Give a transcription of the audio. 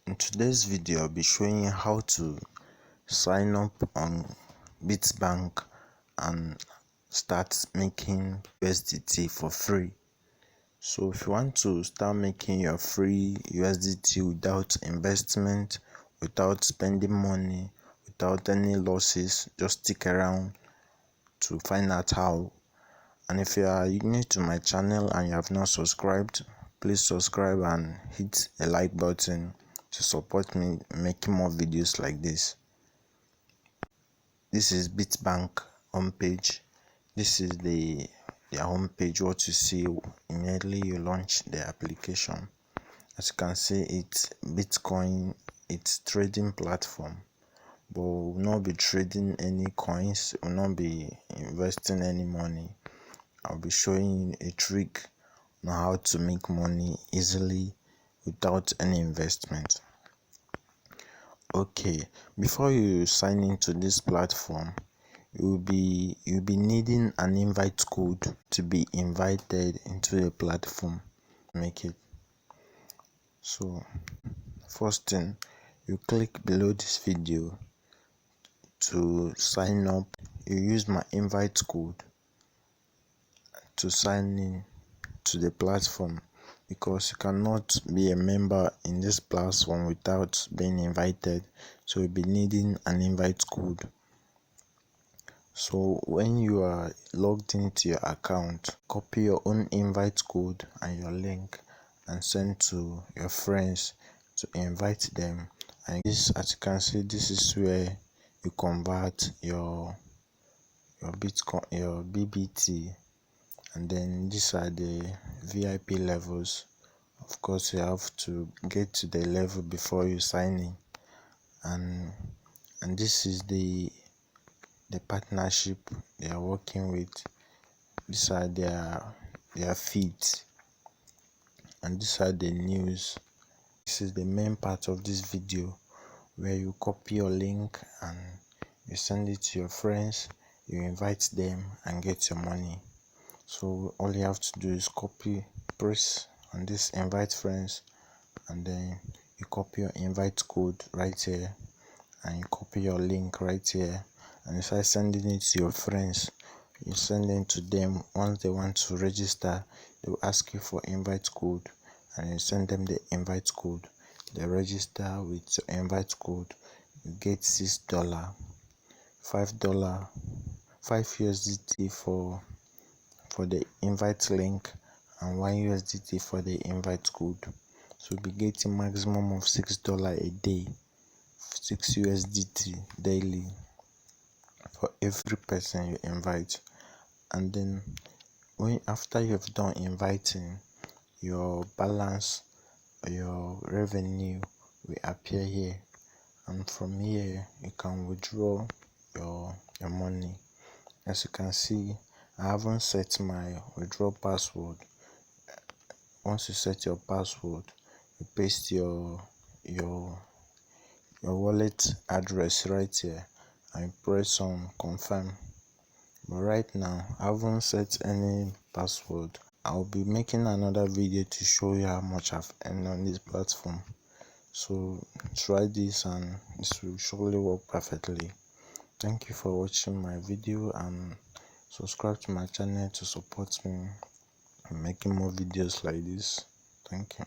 In today's video, I'll be showing you how to sign up on Bitbank and start making USDT for free. So if you want to start making your free USDT without investment, without spending money, without any losses, just stick around to find out how. And if you are new to my channel and you have not subscribed, please subscribe and hit the like button to support me making more videos like this. This is Bitbank homepage. This is their homepage. What you see immediately you launch the application. As you can see, it's Bitcoin. It's trading platform, but will not be trading any coins. Will not be investing any money. I'll be showing you a trick on how to make money easily without any investment. Okay, before you sign into this platform, you'll be needing an invite code to be invited into the platform. Make it. So first thing, you click below this video to sign up. You use my invite code to sign in to the platform, because you cannot be a member in this platform without being invited, so you'll be needing an invite code. So when you are logged into your account, copy your own invite code and your link and send to your friends to invite them. And this, as you can see, this is where you convert your Bitcoin, your BBT, and then these are the VIP levels. Of course, you have to get to the level before you sign in, and this is the partnership they are working with. These are their feeds, and these are the news. This is the main part of this video, where you copy your link and you send it to your friends, you invite them and get your money. So all you have to do is press on this invite friends, and then you copy your invite code right here, and you copy your link right here, and you start sending it to your friends. You send it to them. Once they want to register, they will ask you for invite code, and you send them the invite code. They register with your invite code. You get $6, $5, 5 USDT for the invite link, and 1 USDT for the invite code. So you'll be getting maximum of $6 a day, 6 USDT daily for every person you invite. And then after you've done inviting, your balance, your revenue will appear here, and from here you can withdraw your money. As you can see, I haven't set my withdraw password. Once you set your password, you paste your wallet address right here and press on confirm. But right now I haven't set any password. I'll be making another video to show you how much I've earned on this platform. So try this and this will surely work perfectly. Thank you for watching my video, and subscribe to my channel to support me in making more videos like this. Thank you.